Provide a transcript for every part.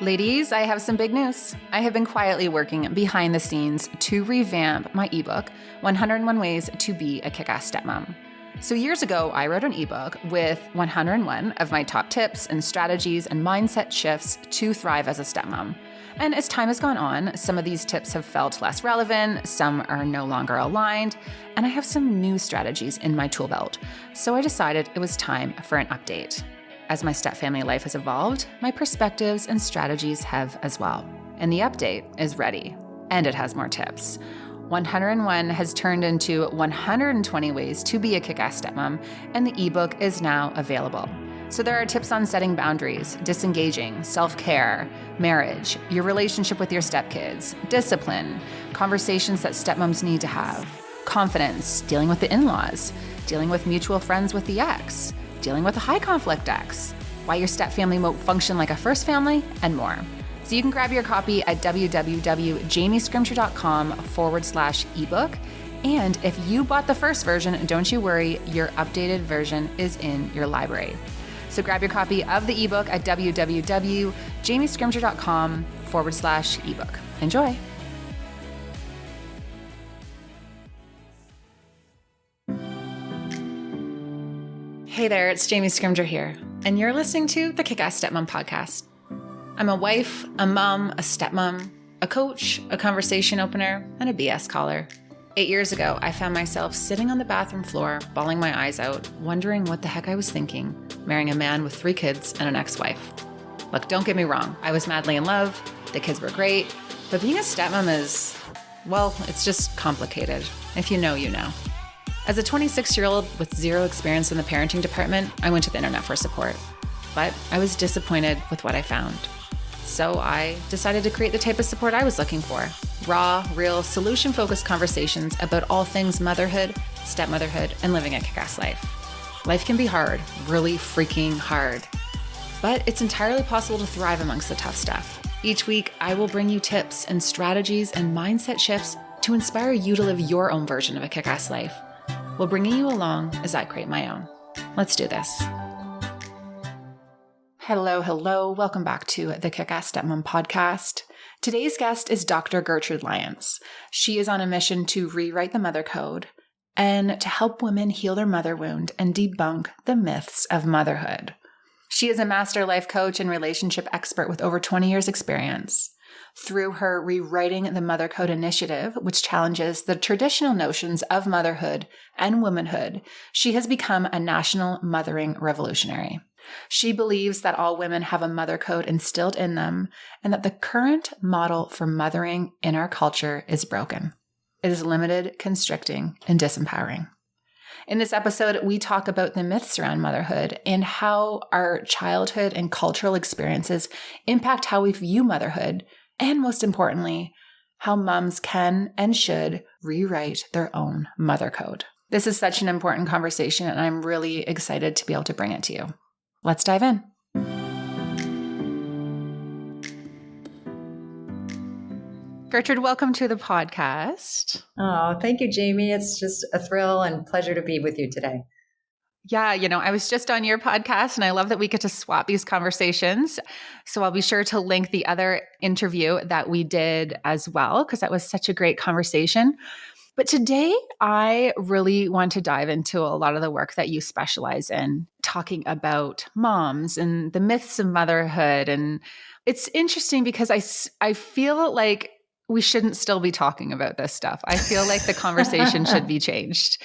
Ladies, I have some big news. I have been quietly working behind the scenes to revamp my ebook, 101 Ways to Be a Kick-Ass Stepmom. So years ago, I wrote an ebook with 101 of my top tips and strategies and mindset shifts to thrive as a stepmom. And as time has gone on, some of these tips have felt less relevant, some are no longer aligned, and I have some new strategies in my tool belt. So I decided it was time for an update. As my stepfamily life has evolved, my perspectives and strategies have as well. And the update is ready, and it has more tips. 101 has turned into 120 Ways to Be a Kick-Ass Stepmom, and the ebook is now available. So there are tips on setting boundaries, disengaging, self-care, marriage, your relationship with your stepkids, discipline, conversations that stepmoms need to have, confidence, dealing with the in-laws, dealing with mutual friends with the ex, dealing with a high conflict ex, why your stepfamily won't function like a first family, and more. So you can grab your copy at www.jamiescrimshaw.com/ebook. And if you bought the first version, don't you worry, your updated version is in your library. So grab your copy of the ebook at www.jamiescrimshaw.com/ebook. Enjoy. Hey there, it's Jamie Scrimger here, and you're listening to the Kick-Ass Stepmom podcast. I'm a wife, a mom, a stepmom, a coach, a conversation opener, and a BS caller. 8 years ago, I found myself sitting on the bathroom floor, bawling my eyes out, wondering what the heck I was thinking, marrying a man with 3 kids and an ex-wife. Look, don't get me wrong, I was madly in love, the kids were great, but being a stepmom is, well, it's just complicated. If you know, you know. As a 26-year-old with zero experience in the parenting department, I went to the internet for support. But I was disappointed with what I found. So I decided to create the type of support I was looking for. Raw, real, solution-focused conversations about all things motherhood, stepmotherhood, and living a kick-ass life. Life can be hard, really freaking hard. But it's entirely possible to thrive amongst the tough stuff. Each week, I will bring you tips and strategies and mindset shifts to inspire you to live your own version of a kick-ass life, while bringing you along as I create my own. Let's do this. Hello. Welcome back to the Kick-Ass Stepmom podcast. Today's guest is Dr. Gertrude Lyons. She is on a mission to rewrite the mothercode and to help women heal their mother wound and debunk the myths of motherhood. She is a master life coach and relationship expert with over 20 years experience. Through her Rewriting the Mothercode initiative, which challenges the traditional notions of motherhood and womanhood, she has become a national mothering revolutionary. She believes that all women have a mothercode instilled in them and that the current model for mothering in our culture is broken. It is limited, constricting, and disempowering. In this episode, we talk about the myths around motherhood and how our childhood and cultural experiences impact how we view motherhood, and most importantly, how moms can and should rewrite their own mother code. This is such an important conversation, and I'm really excited to be able to bring it to you. Let's dive in. Gertrude, welcome to the podcast. Oh, thank you, Jamie. It's just a thrill and pleasure to be with you today. Yeah, I was just on your podcast and I love that we get to swap these conversations. So I'll be sure to link the other interview that we did as well, because that was such a great conversation. But today I really want to dive into a lot of the work that you specialize in, talking about moms and the myths of motherhood. And it's interesting because I feel like we shouldn't still be talking about this stuff. I feel like the conversation should be changed.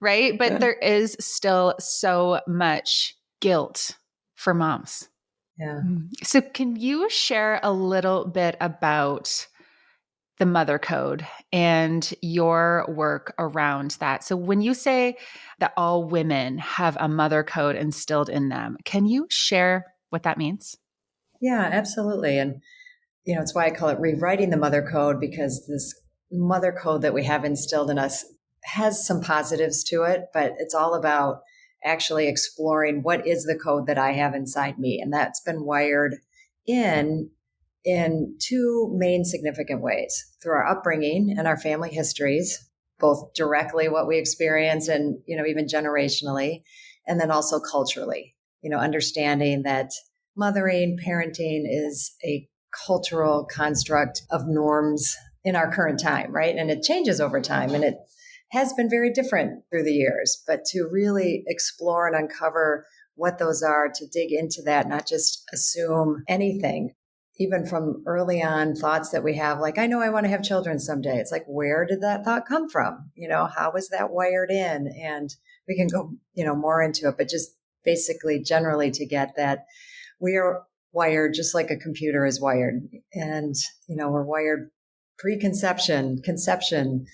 Right? But there is still so much guilt for moms. Yeah. So can you share a little bit about the mother code and your work around that? So when you say that all women have a mother code instilled in them, can you share what that means? Yeah, absolutely. And, it's why I call it rewriting the mother code, because this mother code that we have instilled in us has some positives to it, but it's all about actually exploring what is the code that I have inside me. And that's been wired in 2 main significant ways: through our upbringing and our family histories, both directly what we experience and, even generationally, and then also culturally, understanding that mothering, parenting is a cultural construct of norms in our current time, right? And it changes over time, and it has been very different through the years. But to really explore and uncover what those are, to dig into that, not just assume anything, even from early on thoughts that we have, like, I know I want to have children someday. It's like, where did that thought come from? How was that wired in? And we can go, more into it, but just basically generally to get that we are wired just like a computer is wired. And, we're wired preconception, conception,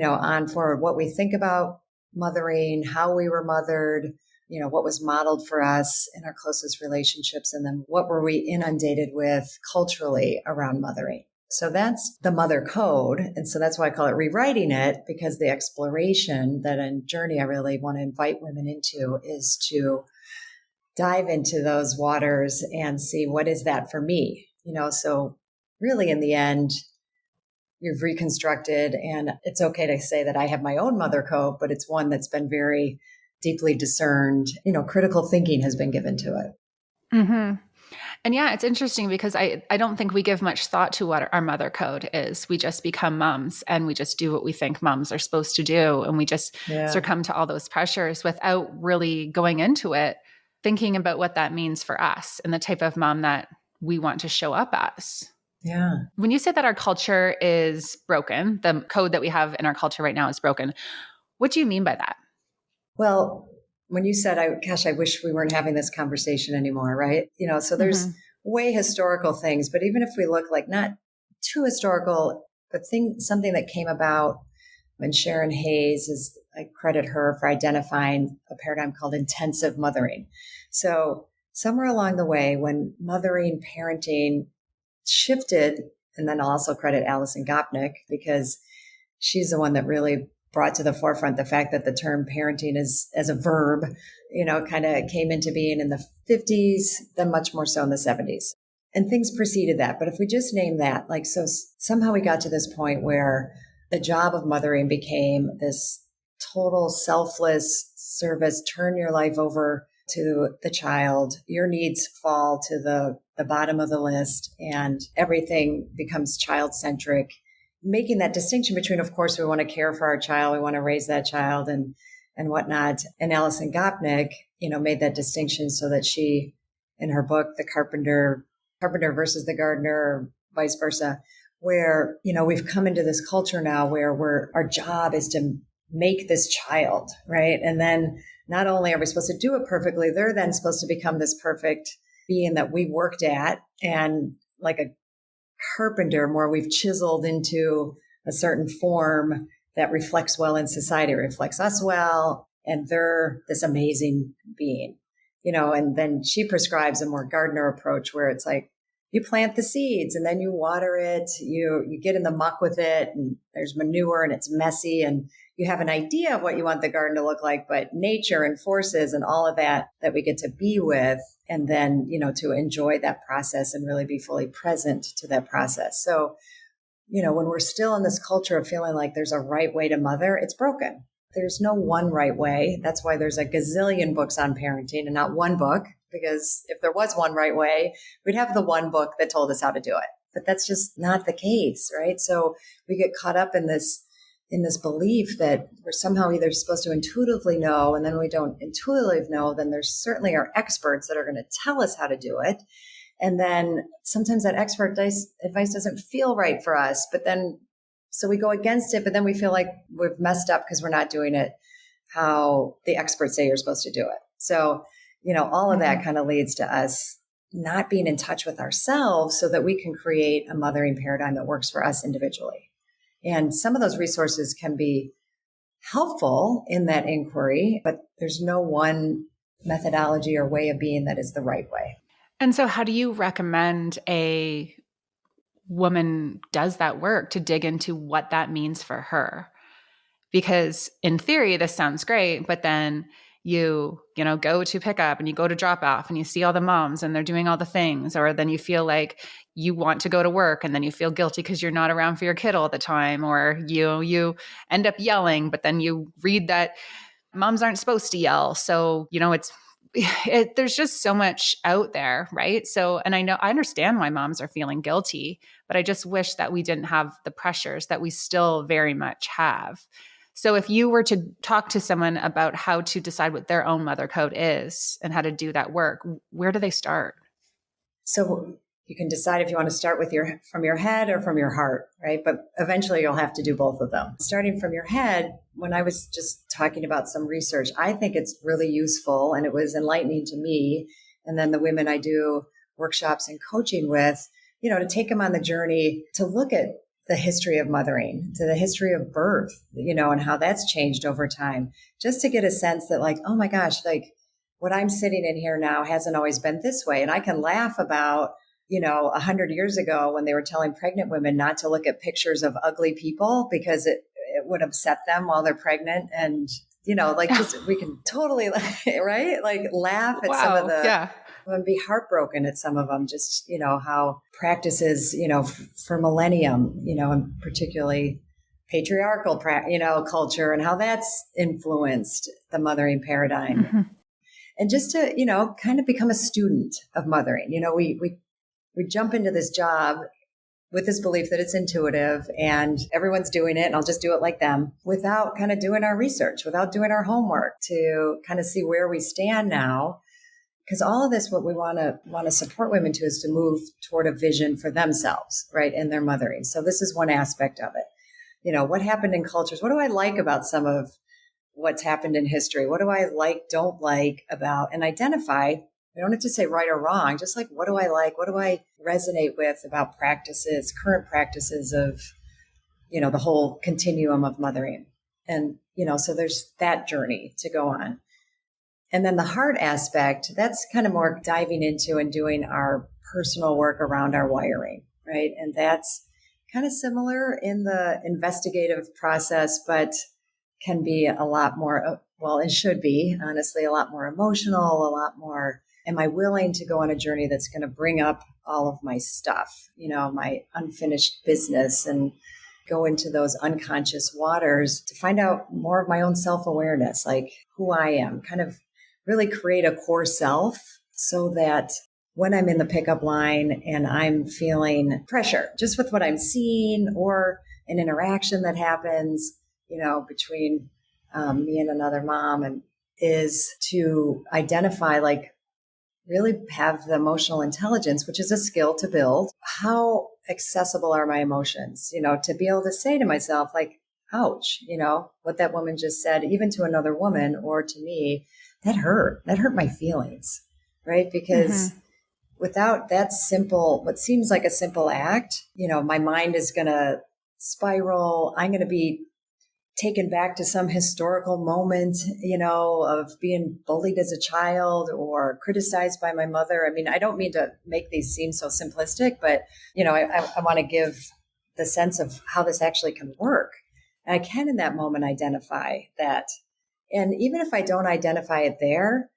on forward, what we think about mothering, how we were mothered, what was modeled for us in our closest relationships, and then what were we inundated with culturally around mothering. So that's the mother code. And so that's why I call it rewriting it, because the exploration, that journey I really want to invite women into, is to dive into those waters and see, what is that for me? So really in the end, you've reconstructed, and it's okay to say that I have my own mother code, but it's one that's been very deeply discerned. Critical thinking has been given to it. Mm-hmm. And yeah, it's interesting because I don't think we give much thought to what our mother code is. We just become moms and we just do what we think moms are supposed to do. And we just succumb to all those pressures without really going into it, thinking about what that means for us and the type of mom that we want to show up as. Yeah. When you say that our culture is broken, the code that we have in our culture right now is broken, what do you mean by that? Well, when you said, I wish we weren't having this conversation anymore, right? So there's way historical things, but even if we look like not too historical, but something that came about when Sharon Hayes I credit her for identifying a paradigm called intensive mothering. So somewhere along the way, when mothering, parenting shifted, and then I'll also credit Alison Gopnik, because she's the one that really brought to the forefront the fact that the term parenting is as a verb, kind of came into being in the 50s, then much more so in the 70s. And things preceded that. But if we just name that, so somehow we got to this point where the job of mothering became this total selfless service, turn your life over to the child, your needs fall to the bottom of the list, and everything becomes child-centric, making that distinction between, of course, we want to care for our child, we want to raise that child and whatnot. And Alison Gopnik, made that distinction so that she, in her book, The Carpenter versus the Gardener, or vice versa, where, we've come into this culture now where our job is to make this child, right? And then not only are we supposed to do it perfectly, they're then supposed to become this perfect being that we worked at, and like a carpenter, more we've chiseled into a certain form that reflects well in society, reflects us well, and they're this amazing being, and then she prescribes a more gardener approach where it's like, you plant the seeds and then you water it, you get in the muck with it, and there's manure and it's messy, and you have an idea of what you want the garden to look like, but nature and forces and all of that we get to be with, and then, to enjoy that process and really be fully present to that process. So, when we're still in this culture of feeling like there's a right way to mother, it's broken. There's no one right way. That's why there's a gazillion books on parenting and not one book, because if there was one right way, we'd have the one book that told us how to do it. But that's just not the case, right? So we get caught up in this belief that we're somehow either supposed to intuitively know, and then we don't intuitively know, then there's certainly our experts that are going to tell us how to do it. And then sometimes that expert advice doesn't feel right for us, but then, so we go against it, but then we feel like we've messed up because we're not doing it how the experts say you're supposed to do it. So, all of that kind of leads to us not being in touch with ourselves so that we can create a mothering paradigm that works for us individually. And some of those resources can be helpful in that inquiry, but there's no one methodology or way of being that is the right way. And so how do you recommend a woman does that work to dig into what that means for her? Because in theory, this sounds great, but then you go to pick up and you go to drop off and you see all the moms and they're doing all the things, or then you feel like you want to go to work and then you feel guilty because you're not around for your kid all the time, or you end up yelling, but then you read that moms aren't supposed to yell. So, it's there's just so much out there, right? So, and I understand why moms are feeling guilty, but I just wish that we didn't have the pressures that we still very much have. So if you were to talk to someone about how to decide what their own mother code is and how to do that work, where do they start? So you can decide if you want to start with from your head or from your heart, right? But eventually you'll have to do both of them. Starting from your head, when I was just talking about some research, I think it's really useful and it was enlightening to me. And then the women I do workshops and coaching with, to take them on the journey to look at the history of mothering, to the history of birth, and how that's changed over time, just to get a sense that like, oh my gosh, like what I'm sitting in here now hasn't always been this way. And I can laugh about 100 years ago when they were telling pregnant women not to look at pictures of ugly people because it would upset them while they're pregnant. And, just, we can totally, right? Like laugh at some of the, and be heartbroken at some of them, just, how practices, for millennium, and particularly patriarchal, culture and how that's influenced the mothering paradigm. Mm-hmm. And just to, kind of become a student of mothering. We jump into this job with this belief that it's intuitive and everyone's doing it and I'll just do it like them without kind of doing our research, without doing our homework to kind of see where we stand now. Because all of this, what we want to support women to is to move toward a vision for themselves, right, in their mothering. So this is one aspect of it. What happened in cultures? What do I like about some of what's happened in history? What do I like, don't like about, and identify. We don't have to say right or wrong, just like, what do I like? What do I resonate with about practices, current practices of, the whole continuum of mothering. And, so there's that journey to go on. And then the heart aspect, that's kind of more diving into and doing our personal work around our wiring, right? And that's kind of similar in the investigative process, but can be a lot more, and should be, honestly, a lot more emotional, a lot more. Am I willing to go on a journey that's going to bring up all of my stuff, my unfinished business, and go into those unconscious waters to find out more of my own self-awareness, like who I am, kind of really create a core self so that when I'm in the pickup line and I'm feeling pressure just with what I'm seeing or an interaction that happens, between me and another mom, and is to identify, like, really have the emotional intelligence, which is a skill to build. How accessible are my emotions? To be able to say to myself, like, ouch, what that woman just said, even to another woman or to me, that hurt my feelings, right? Because without that simple, what seems like a simple act, my mind is going to spiral. I'm going to be taken back to some historical moment, of being bullied as a child or criticized by my mother. I mean, I don't mean to make these seem so simplistic, but, I want to give the sense of how this actually can work. And I can, in that moment, identify that. And even if I don't identify it there,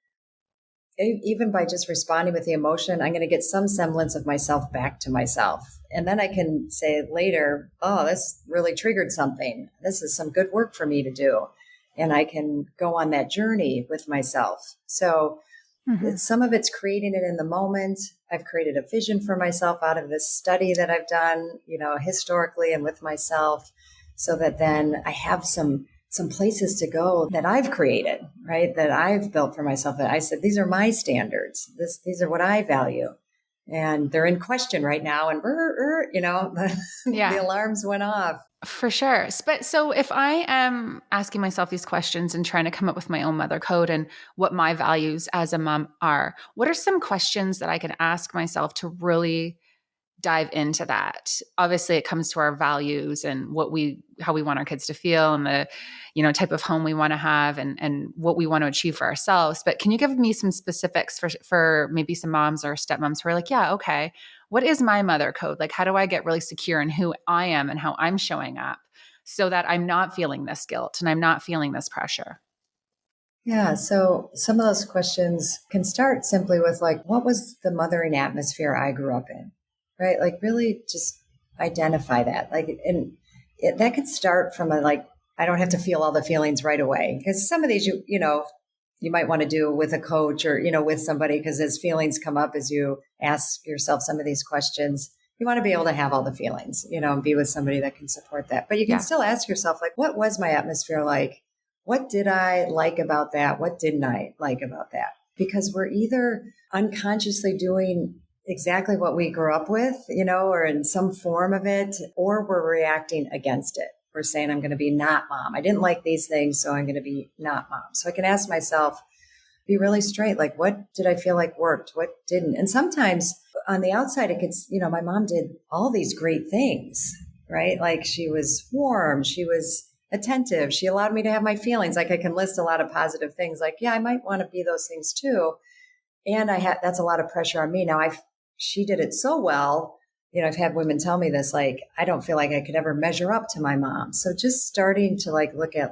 even by just responding with the emotion, I'm going to get some semblance of myself back to myself. And then I can say later, oh, this really triggered something. This is some good work for me to do. And I can go on that journey with myself. So some of it's creating it in the moment. I've created a vision for myself out of this study that I've done, historically and with myself, so that then I have some places to go that I've created, right? That I've built for myself. That I said, these are my standards. These are what I value. And they're in question right now. And, the alarms went off. For sure. But so if I am asking myself these questions and trying to come up with my own mother code and what my values as a mom are, what are some questions that I can ask myself to really dive into that? Obviously it comes to our values and how we want our kids to feel and the, type of home we want to have and what we want to achieve for ourselves. But can you give me some specifics for maybe some moms or stepmoms who are like, yeah, okay, what is my mother code? Like, how do I get really secure in who I am and how I'm showing up so that I'm not feeling this guilt and I'm not feeling this pressure? Yeah. So some of those questions can start simply with, like, what was the mothering atmosphere I grew up in? Right? Like, really just identify that. Like, and that could start from I don't have to feel all the feelings right away. Because some of these, you might want to do with a coach or, with somebody, because as feelings come up, as you ask yourself some of these questions, you want to be able to have all the feelings, and be with somebody that can support that. But you can still ask yourself, like, what was my atmosphere like? What did I like about that? What didn't I like about that? Because we're either unconsciously doing exactly what we grew up with, or in some form of it, or we're reacting against it. We're saying, I'm going to be not mom. I didn't like these things, so I'm going to be not mom. So I can ask myself, be really straight, like, what did I feel like worked? What didn't? And sometimes on the outside, it gets, my mom did all these great things, right? Like, she was warm. She was attentive. She allowed me to have my feelings. Like, I can list a lot of positive things. Like, yeah, I might want to be those things too. And that's a lot of pressure on me. Now, she did it so well. I've had women tell me this, like, I don't feel like I could ever measure up to my mom. So just starting to look at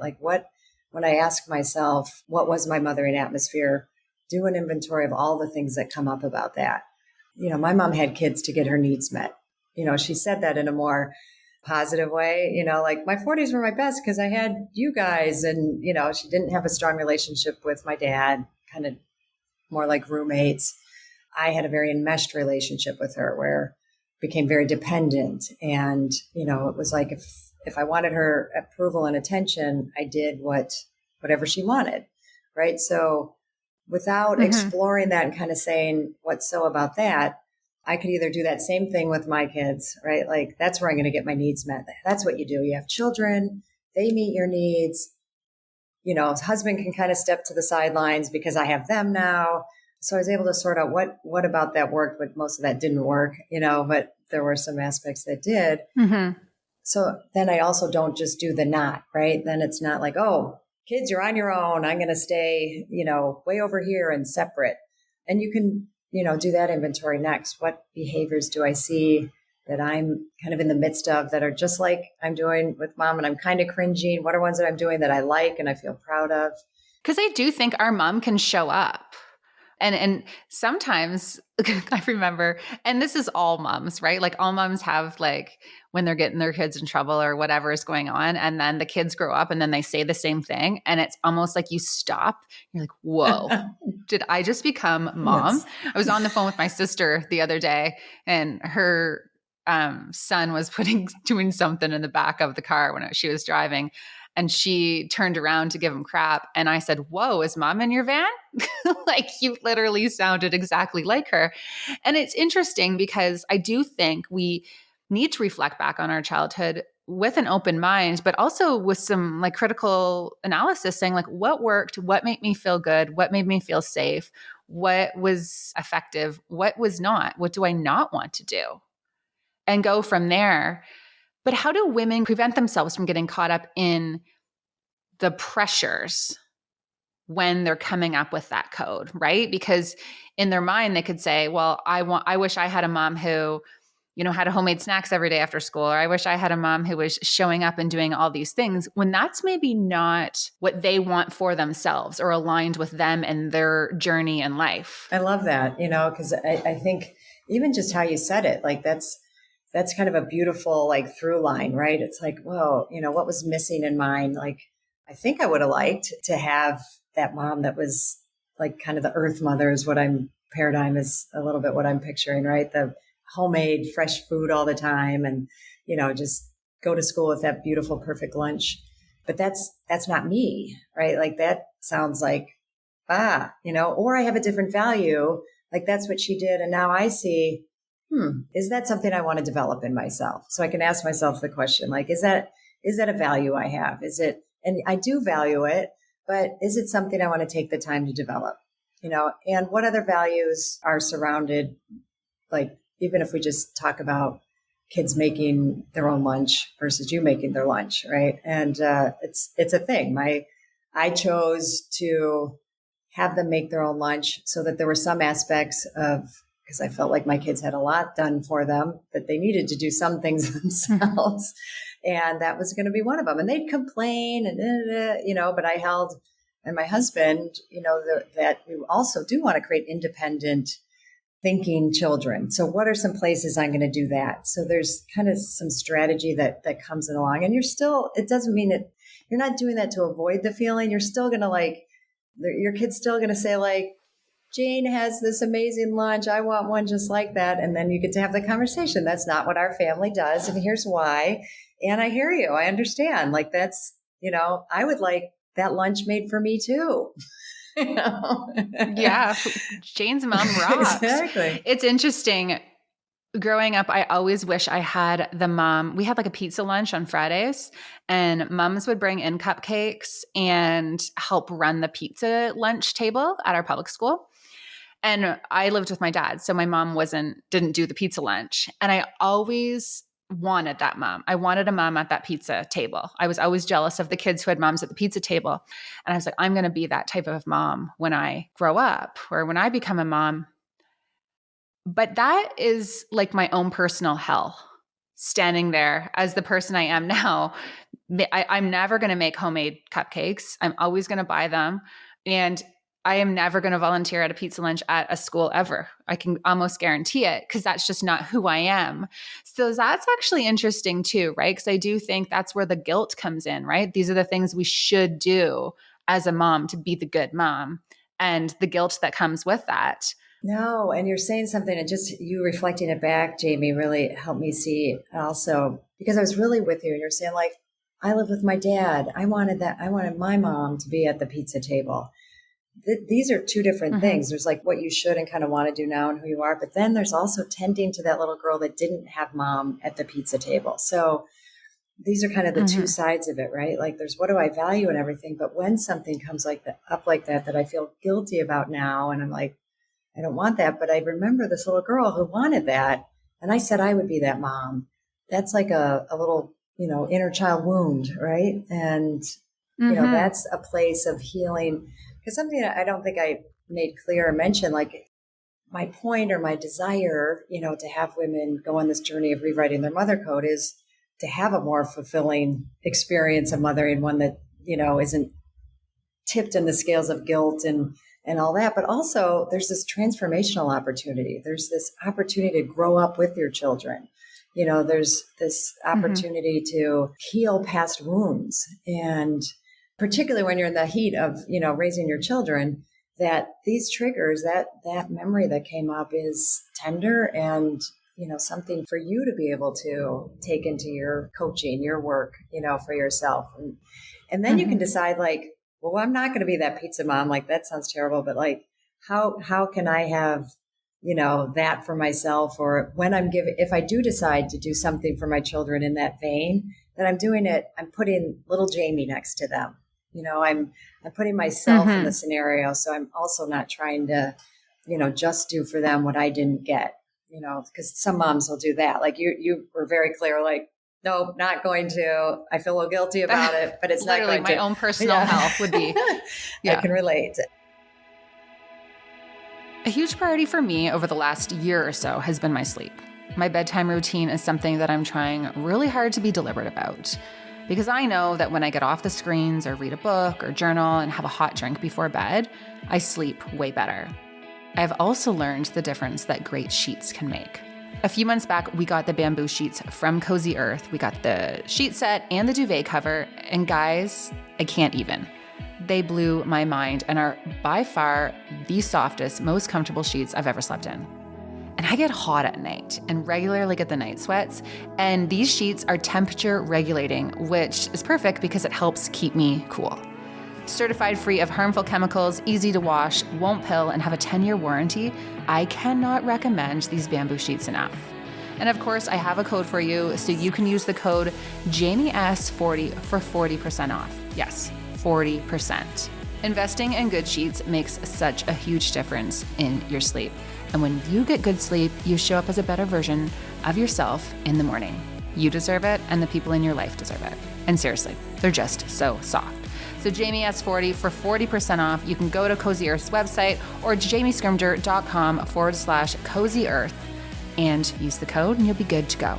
when I ask myself, what was my mothering atmosphere? Do an inventory of all the things that come up about that. My mom had kids to get her needs met. She said that in a more positive way, like, my 40s were my best because I had you guys. And, she didn't have a strong relationship with my dad, kind of more like roommates. I had a very enmeshed relationship with her where became very dependent. And, it was like, if I wanted her approval and attention, I did whatever she wanted. Right. So without exploring that and kind of saying, what's so about that, I could either do that same thing with my kids, right? Like, that's where I'm going to get my needs met. That's what you do. You have children, they meet your needs. Husband can kind of step to the sidelines because I have them now. So I was able to sort out what about that worked, but most of that didn't work, but there were some aspects that did. So then I also don't just do the not, right? Then it's not like, oh, kids, you're on your own. I'm going to stay, way over here and separate. And you can, do that inventory next. What behaviors do I see that I'm kind of in the midst of that are just like I'm doing with mom and I'm kind of cringing? What are ones that I'm doing that I like and I feel proud of? Because I do think our mom can show up. And sometimes I remember, and this is all moms, right? Like, all moms have, like, when they're getting their kids in trouble or whatever is going on, and then the kids grow up and then they say the same thing. And it's almost like you stop. You're like, whoa, did I just become mom? Yes. I was on the phone with my sister the other day, and her son was doing something in the back of the car when she was driving. And she turned around to give him crap. And I said, whoa, is mom in your van? Like, you literally sounded exactly like her. And it's interesting because I do think we need to reflect back on our childhood with an open mind, but also with some critical analysis, saying what worked, what made me feel good, what made me feel safe, what was effective, what was not, what do I not want to do, and go from there. But how do women prevent themselves from getting caught up in the pressures when they're coming up with that code, right? Because in their mind, they could say, well, I wish I had a mom who, had homemade snacks every day after school, or I wish I had a mom who was showing up and doing all these things, when that's maybe not what they want for themselves or aligned with them and their journey in life. I love that, because I think even just how you said it, that's kind of a beautiful through line, right? It's like, well, what was missing in mine? I think I would have liked to have that mom that was kind of the earth mother is paradigm is a little bit what I'm picturing, right? The homemade fresh food all the time and, just go to school with that beautiful, perfect lunch. But that's not me, right? That sounds like, or I have a different value. That's what she did. And now I see, is that something I want to develop in myself? So I can ask myself the question, is that a value I have? Is it, and I do value it, but is it something I want to take the time to develop? And what other values are surrounded, even if we just talk about kids making their own lunch versus you making their lunch, right? And it's a thing. I chose to have them make their own lunch so that there were some aspects of, because I felt like my kids had a lot done for them, that they needed to do some things themselves. And that was going to be one of them. And they'd complain and, but I held, and my husband, that we also do want to create independent thinking children. So what are some places I'm going to do that? So there's kind of some strategy that comes along, and it doesn't mean that you're not doing that to avoid the feeling. You're still going to Your kid's still going to say like, Jane has this amazing lunch. I want one just like that. And then you get to have the conversation. That's not what our family does. And here's why. And I hear you. I understand. Like that's, I would like that lunch made for me too. Yeah. Jane's mom rocks. Exactly. It's interesting. Growing up, I always wish I had the mom. We had like a pizza lunch on Fridays, and moms would bring in cupcakes and help run the pizza lunch table at our public school. And I lived with my dad, so my mom didn't do the pizza lunch. And I always wanted that mom. I wanted a mom at that pizza table. I was always jealous of the kids who had moms at the pizza table. And I was like, I'm going to be that type of mom when I grow up or when I become a mom. But that is like my own personal hell, standing there as the person I am now. I'm never going to make homemade cupcakes. I'm always going to buy them. And I am never going to volunteer at a pizza lunch at a school ever. I can almost guarantee it because that's just not who I am. So that's actually interesting too, right? Because I do think that's where the guilt comes in, right? These are the things we should do as a mom to be the good mom and the guilt that comes with that. No, and you're saying something, and just you reflecting it back, Jamie, really helped me see also, because I was really with you, and you're saying like, I live with my dad. I wanted my mom to be at the pizza table. These are two different things. There's like what you should and kind of want to do now and who you are, but then there's also tending to that little girl that didn't have mom at the pizza table. So these are kind of the two sides of it, right? Like there's what do I value and everything, but when something comes up like that I feel guilty about now, and I'm like, I don't want that, but I remember this little girl who wanted that. And I said I would be that mom. That's like a little, inner child wound, right? And, that's a place of healing. Because something that I don't think I made clear or mentioned, like my point or my desire, to have women go on this journey of rewriting their mother code is to have a more fulfilling experience of mothering, one that, isn't tipped in the scales of guilt and all that. But also there's this transformational opportunity. There's this opportunity to grow up with your children. There's this opportunity to heal past wounds. And particularly when you're in the heat of, raising your children, that these triggers, that memory that came up is tender and, something for you to be able to take into your coaching, your work, for yourself. And then you can decide like, well, I'm not going to be that pizza mom. Like, that sounds terrible, but like, how can I have, that for myself? Or when if I do decide to do something for my children in that vein, then I'm doing it, I'm putting little Jamie next to them. I'm putting myself in the scenario. So I'm also not trying to, just do for them what I didn't get, because some moms will do that. Like you were very clear, like, no, not going to. I feel a little guilty about it, but it's literally not going to. My own personal health would be. I can relate. A huge priority for me over the last year or so has been my sleep. My bedtime routine is something that I'm trying really hard to be deliberate about, because I know that when I get off the screens or read a book or journal and have a hot drink before bed, I sleep way better. I've also learned the difference that great sheets can make. A few months back, we got the bamboo sheets from Cozy Earth. We got the sheet set and the duvet cover, and guys, I can't even. They blew my mind and are by far the softest, most comfortable sheets I've ever slept in. And I get hot at night and regularly get the night sweats, and these sheets are temperature regulating, which is perfect because it helps keep me cool. Certified free of harmful chemicals, easy to wash, won't pill, and have a 10-year warranty, I cannot recommend these bamboo sheets enough. And of course, I have a code for you, so you can use the code JamieS40 for 40% off. Yes, 40%. Investing in good sheets makes such a huge difference in your sleep. And when you get good sleep, you show up as a better version of yourself in the morning. You deserve it, and the people in your life deserve it. And seriously, they're just so soft. So JamieS40 for 40% off. You can go to Cozy Earth's website or jamiescrimger.com/Cozy Earth and use the code and you'll be good to go.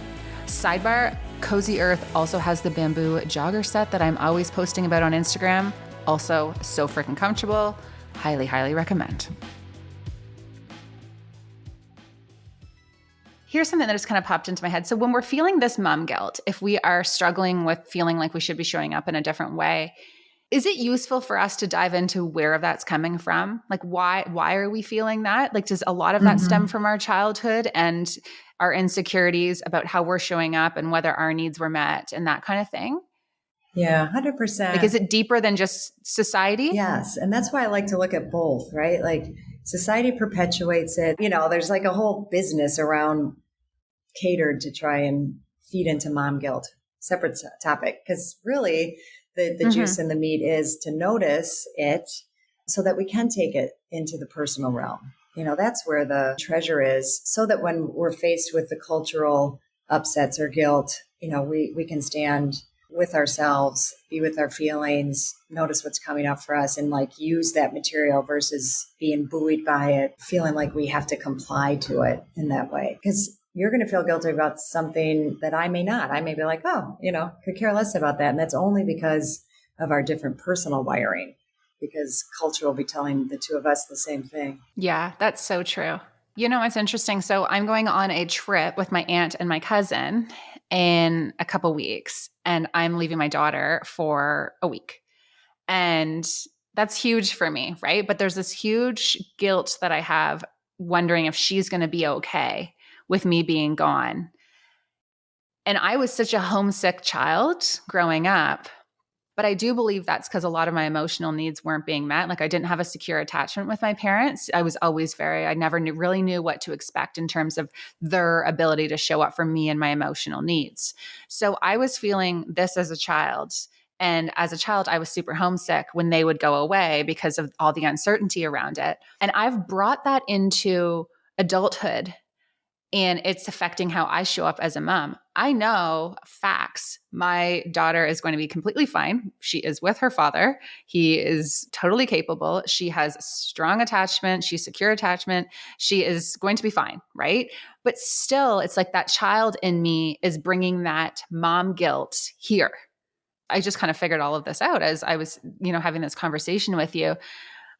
Sidebar, Cozy Earth also has the bamboo jogger set that I'm always posting about on Instagram. Also so freaking comfortable. Highly, highly recommend. Here's something that just kind of popped into my head. So when we're feeling this mom guilt, if we are struggling with feeling like we should be showing up in a different way, Is it useful for us to dive into where that's coming from? Like why are we feeling that? Like does a lot of that stem from our childhood and our insecurities about how we're showing up and whether our needs were met and that kind of thing? Yeah, 100%. Like is it deeper than just society? Yes. And that's why I like to look at both, right? Like society perpetuates it. There's like a whole business around catered to try and feed into mom guilt. Separate topic. Because really the juice in the meat is to notice it so that we can take it into the personal realm. That's where the treasure is, so that when we're faced with the cultural upsets or guilt, we can stand with ourselves, be with our feelings, notice what's coming up for us, and like use that material versus being buoyed by it, feeling like we have to comply to it in that way. Because you're going to feel guilty about something that I may not. I may be like, oh, could care less about that. And that's only because of our different personal wiring, because culture will be telling the two of us the same thing. Yeah, that's so true. It's interesting. So I'm going on a trip with my aunt and my cousin in a couple weeks, and I'm leaving my daughter for a week. And that's huge for me, right? But there's this huge guilt that I have wondering if she's going to be okay with me being gone. And I was such a homesick child growing up. But I do believe that's because a lot of my emotional needs weren't being met. Like I didn't have a secure attachment with my parents. I was always I never really knew what to expect in terms of their ability to show up for me and my emotional needs. So I was feeling this as a child. And as a child, I was super homesick when they would go away because of all the uncertainty around it. And I've brought that into adulthood. And it's affecting how I show up as a mom. I know facts. My daughter is going to be completely fine. She is with her father. He is totally capable. She has strong attachment. She's secure attachment. She is going to be fine, right? But still, it's like that child in me is bringing that mom guilt here. I just kind of figured all of this out as I was, having this conversation with you.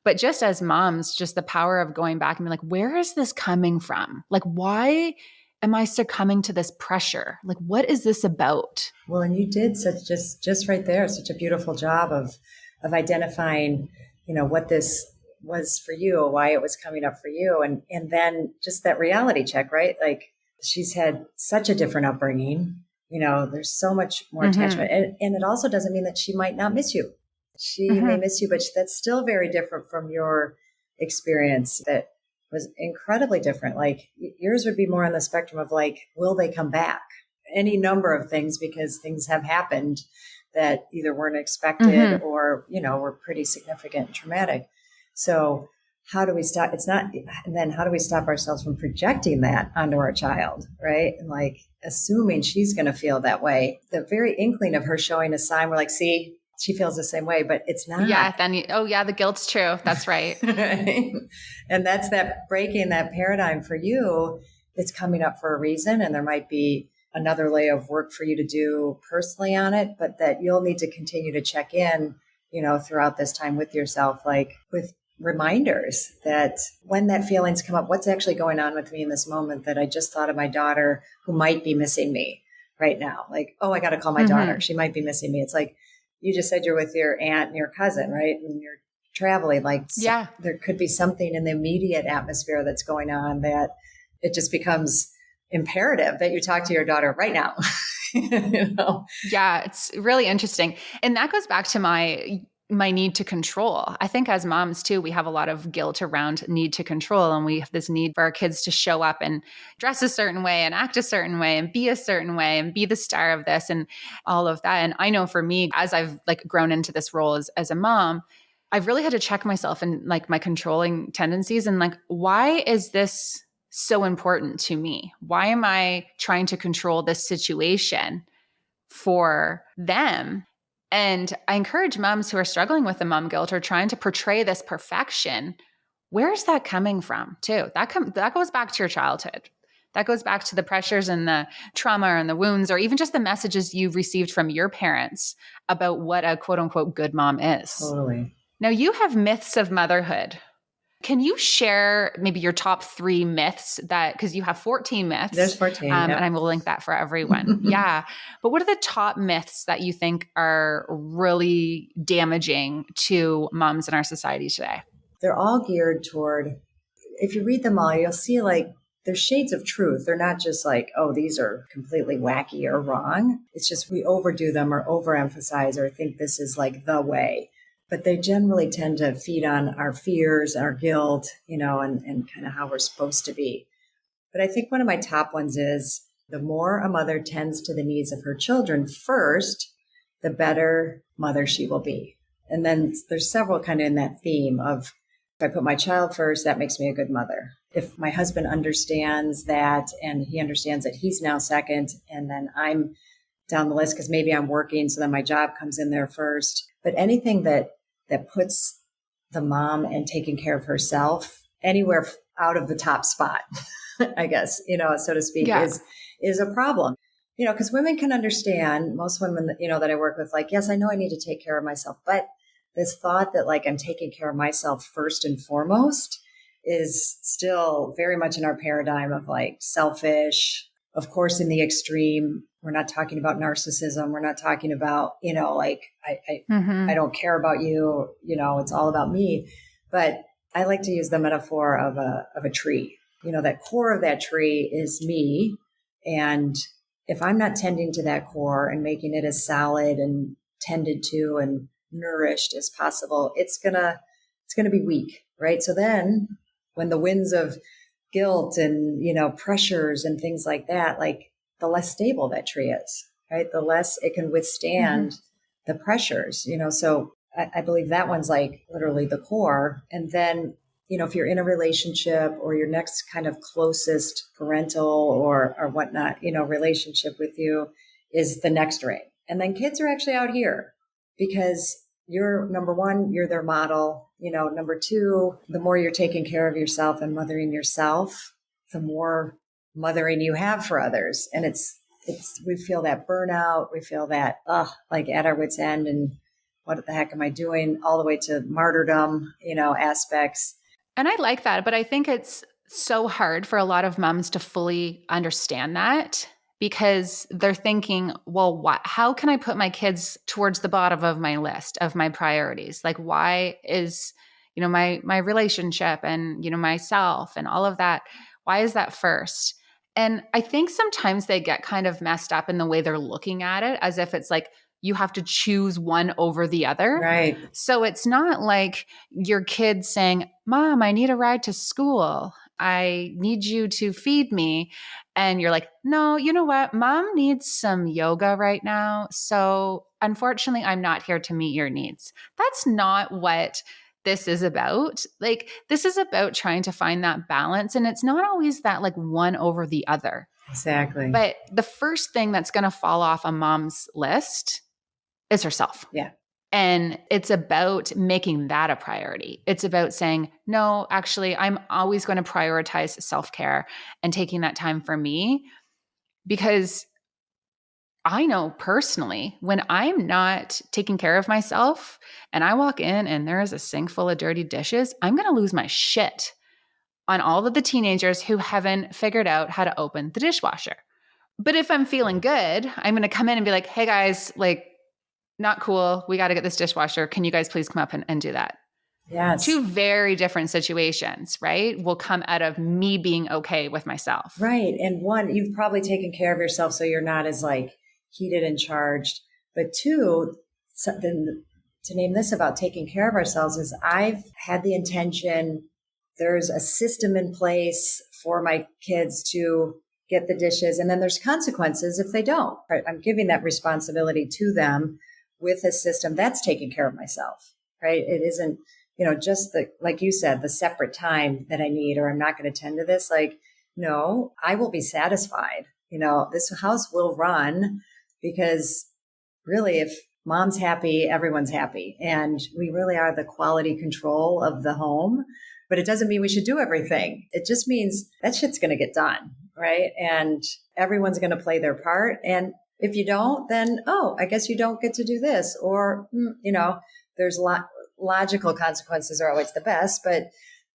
But just as moms, just the power of going back and being like, where is this coming from? Like, why am I succumbing to this pressure? Like, what is this about? Well, and you did such just right there, such a beautiful job of identifying, what this was for you, why it was coming up for you. And then just that reality check, right? Like she's had such a different upbringing, there's so much more attachment. And it also doesn't mean that she might not miss you. She may miss you, but that's still very different from your experience that was incredibly different. Like yours would be more on the spectrum of like, will they come back? Any number of things, because things have happened that either weren't expected or, were pretty significant and traumatic. So how do we stop? And then how do we stop ourselves from projecting that onto our child? Right. And like assuming she's going to feel that way. The very inkling of her showing a sign, we're like, see, she feels the same way, but it's not. Yeah. The guilt's true. That's right. Right? And that's that breaking that paradigm for you. It's coming up for a reason. And there might be another layer of work for you to do personally on it, but that you'll need to continue to check in, throughout this time with yourself, like with reminders that when that feelings come up, what's actually going on with me in this moment, that I just thought of my daughter who might be missing me right now. Like, oh, I got to call my daughter. She might be missing me. It's like, you just said you're with your aunt and your cousin, right? And you're traveling. Like, yeah, there could be something in the immediate atmosphere that's going on that it just becomes imperative that you talk to your daughter right now. Yeah, it's really interesting. And that goes back to my need to control. I think as moms too, we have a lot of guilt around need to control. And we have this need for our kids to show up and dress a certain way and act a certain way and be a certain way and be the star of this and all of that. And I know for me, as I've like grown into this role as a mom, I've really had to check myself and like my controlling tendencies and like, why is this so important to me? Why am I trying to control this situation for them? And I encourage moms who are struggling with the mom guilt or trying to portray this perfection. Where's that coming from too? That goes back to your childhood. That goes back to the pressures and the trauma and the wounds, or even just the messages you've received from your parents about what a quote unquote good mom is. Totally. Now you have myths of motherhood. Can you share maybe your top 3 myths because you have 14 myths. There's 14. And I will link that for everyone. Yeah. But what are the top myths that you think are really damaging to moms in our society today? They're all geared toward, if you read them all, you'll see like there's shades of truth. They're not just like, oh, these are completely wacky or wrong. It's just we overdo them or overemphasize or think this is like the way. But they generally tend to feed on our fears, our guilt, and kind of how we're supposed to be. But I think one of my top ones is the more a mother tends to the needs of her children first, the better mother she will be. And then there's several kind of in that theme of, if I put my child first, that makes me a good mother. If my husband understands that and he understands that he's now second, and then I'm down the list because maybe I'm working, so then my job comes in there first. But anything that puts the mom and taking care of herself anywhere out of the top spot, I guess, so to speak, is a problem. Because women can understand, most women, that I work with, like, yes, I know I need to take care of myself, but this thought that like I'm taking care of myself first and foremost is still very much in our paradigm of like selfish. Of course, in the extreme, we're not talking about narcissism. We're not talking about, I don't care about you. It's all about me. But I like to use the metaphor of a tree. That core of that tree is me. And if I'm not tending to that core and making it as solid and tended to and nourished as possible, it's gonna be weak, right? So then when the winds of guilt and pressures and things like that, like the less stable that tree is, right? The less it can withstand the pressures, so I believe that one's like literally the core. And then if you're in a relationship or your next kind of closest parental or whatnot relationship with you is the next ring. And then kids are actually out here because you're, number one, you're their model. Number two, the more you're taking care of yourself and mothering yourself, the more mothering you have for others. And we feel that burnout. We feel that, like at our wit's end and what the heck am I doing, all the way to martyrdom, aspects. And I like that, but I think it's so hard for a lot of moms to fully understand that, because they're thinking, well, how can I put my kids towards the bottom of my list of my priorities? Like, why is, my relationship and, myself and all of that, why is that first? And I think sometimes they get kind of messed up in the way they're looking at it, as if it's like, you have to choose one over the other. Right. So it's not like your kid saying, Mom, I need a ride to school. I need you to feed me. And you're like, no, you know what? Mom needs some yoga right now. So unfortunately, I'm not here to meet your needs. That's not what this is about. Like, this is about trying to find that balance. And it's not always that like one over the other. Exactly. But the first thing that's going to fall off a mom's list is herself. Yeah. And it's about making that a priority. It's about saying, no, actually, I'm always going to prioritize self-care and taking that time for me, because I know personally when I'm not taking care of myself and I walk in and there is a sink full of dirty dishes, I'm going to lose my shit on all of the teenagers who haven't figured out how to open the dishwasher. But if I'm feeling good, I'm going to come in and be like, hey guys, like, not cool. We got to get this dishwasher. Can you guys please come up and do that? Yes. Two very different situations, right? Will come out of me being okay with myself. Right. And one, you've probably taken care of yourself so you're not as like heated and charged. But two, something to name this about taking care of ourselves is I've had the intention, there's a system in place for my kids to get the dishes, and then there's consequences if they don't. Right? I'm giving that responsibility to them with a system that's taking care of myself, right? It isn't, just like you said, the separate time that I need, or I'm not going to tend to this. Like, no, I will be satisfied. This house will run, because really, if mom's happy, everyone's happy. And we really are the quality control of the home, but it doesn't mean we should do everything. It just means that shit's going to get done, right? And everyone's going to play their part. And if you don't, then, I guess you don't get to do this. Or, there's logical consequences are always the best, but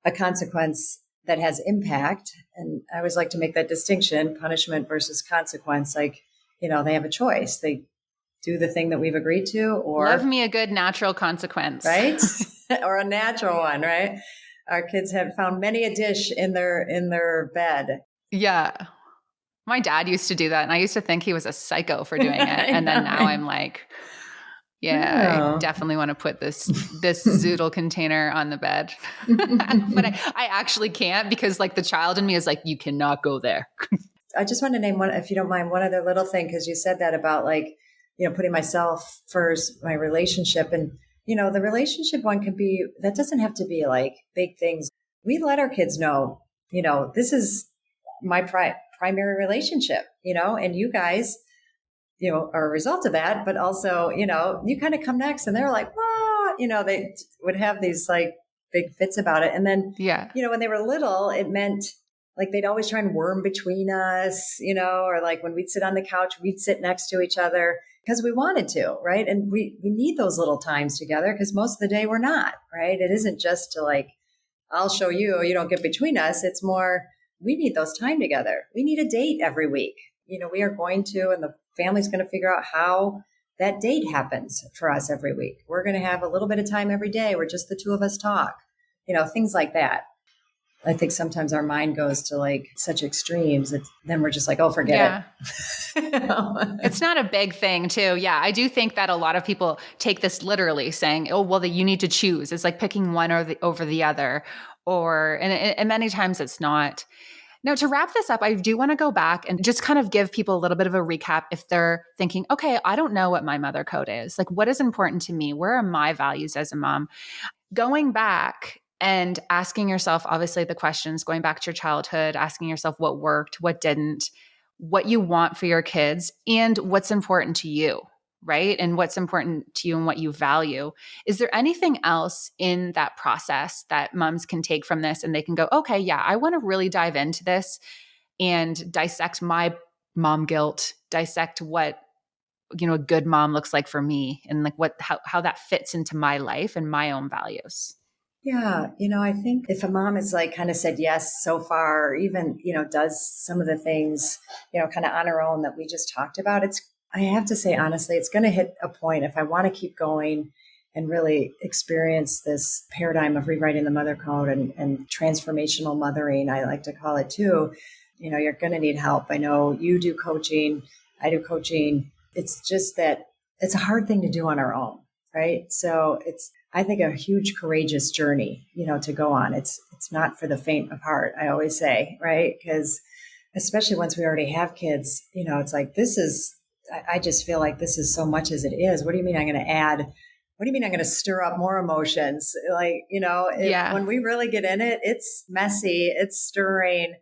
a consequence that has impact. And I always like to make that distinction, punishment versus consequence. Like, they have a choice. They do the thing that we've agreed to, or love me a good natural consequence, right? Or a natural one, right? Our kids have found many a dish in their bed. Yeah. My dad used to do that, and I used to think he was a psycho for doing it. And then now I'm like, I definitely want to put this zoodle container on the bed. But I actually can't, because like the child in me is like, you cannot go there. I just want to name one, if you don't mind, one other little thing, because you said that about like, putting myself first, my relationship. And, the relationship one can be, that doesn't have to be like big things. We let our kids know, this is my primary relationship, and you guys, are a result of that. But also, you kind of come next, and they're like, "Whoa," they would have these like big fits about it. And then, when they were little, it meant like they'd always try and worm between us, or like when we'd sit on the couch, we'd sit next to each other because we wanted to, right? And we need those little times together, because most of the day we're not, right? It isn't just to like, I'll show you, you don't get between us. It's more, we need those time together. We need a date every week. We are going to, and the family's going to figure out how that date happens for us every week. We're going to have a little bit of time every day where just the two of us talk, things like that. I think sometimes our mind goes to like such extremes. Then we're just like, oh, forget it. It's not a big thing too. Yeah. I do think that a lot of people take this literally, saying, oh, well, you need to choose. It's like picking one over the other, and many times it's not. Now, to wrap this up, I do want to go back and just kind of give people a little bit of a recap if they're thinking, okay, I don't know what my mother code is. Like, what is important to me? Where are my values as a mom? Going back and asking yourself, obviously, the questions, going back to your childhood, asking yourself what worked, what didn't, what you want for your kids, and what's important to you, right? And what's important to you and what you value. Is there anything else in that process that moms can take from this and they can go, okay, yeah, I want to really dive into this and dissect my mom guilt, dissect what, a good mom looks like for me, and like how that fits into my life and my own values? Yeah. I think if a mom is like kind of said yes so far, or even, does some of the things, kind of on her own that we just talked about, I have to say, honestly, it's going to hit a point if I want to keep going and really experience this paradigm of rewriting the mother code and transformational mothering, I like to call it too. You're going to need help. I know you do coaching. I do coaching. It's just that it's a hard thing to do on our own, right? So it's, I think, a huge courageous journey, to go on. It's not for the faint of heart, I always say, right? Because especially once we already have kids, it's like, I just feel like this is so much as it is. What do you mean I'm going to add? What do you mean I'm going to stir up more emotions? Like, when we really get in it, it's messy, it's stirring.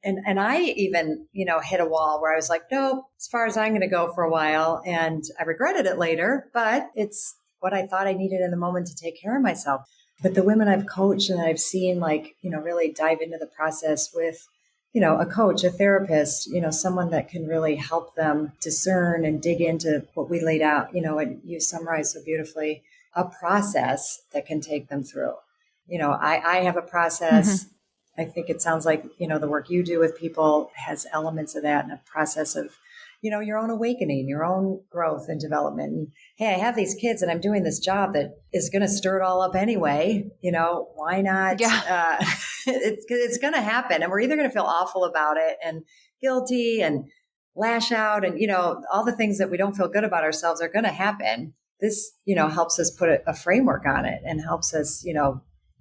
And I even, hit a wall where I was like, nope, as far as I'm going to go for a while. And I regretted it later, but it's what I thought I needed in the moment to take care of myself. But the women I've coached and I've seen like, really dive into the process with, a coach, a therapist, someone that can really help them discern and dig into what we laid out, and you summarized so beautifully, a process that can take them through. I have a process. Mm-hmm. I think it sounds like, the work you do with people has elements of that, and a process of, your own awakening, your own growth and development. And hey, I have these kids and I'm doing this job that is going to stir it all up anyway. Why not? Yeah. It's going to happen. And we're either going to feel awful about it and guilty and lash out and, all the things that we don't feel good about ourselves are going to happen. This, helps us put a framework on it and helps us,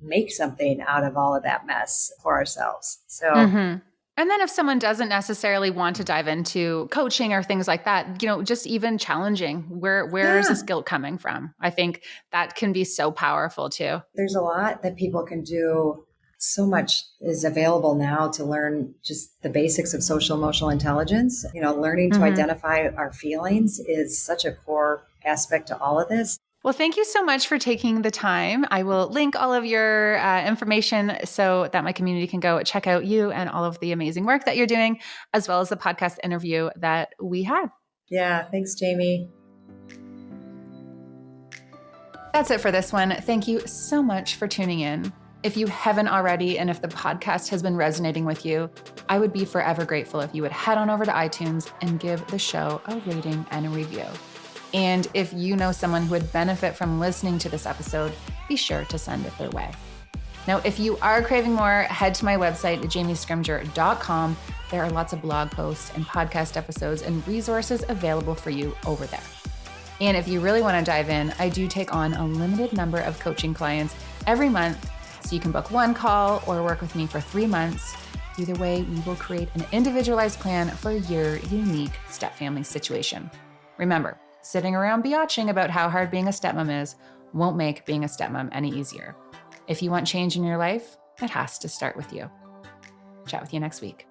make something out of all of that mess for ourselves. So. Mm-hmm. And then if someone doesn't necessarily want to dive into coaching or things like that, just even challenging where is this guilt coming from? I think that can be so powerful too. There's a lot that people can do. So much is available now to learn just the basics of social emotional intelligence. Learning to identify our feelings is such a core aspect to all of this. Well, thank you so much for taking the time. I will link all of your information so that my community can go check out you and all of the amazing work that you're doing, as well as the podcast interview that we had. Yeah, thanks, Jamie. That's it for this one. Thank you so much for tuning in. If you haven't already, and if the podcast has been resonating with you, I would be forever grateful if you would head on over to iTunes and give the show a rating and a review. And if you know someone who would benefit from listening to this episode, be sure to send it their way. Now, if you are craving more, head to my website, jamiescrimger.com. There are lots of blog posts and podcast episodes and resources available for you over there. And if you really want to dive in, I do take on a limited number of coaching clients every month. So you can book one call or work with me for 3 months. Either way, we will create an individualized plan for your unique stepfamily situation. Remember, sitting around biatching about how hard being a stepmom is won't make being a stepmom any easier. If you want change in your life, it has to start with you. Chat with you next week.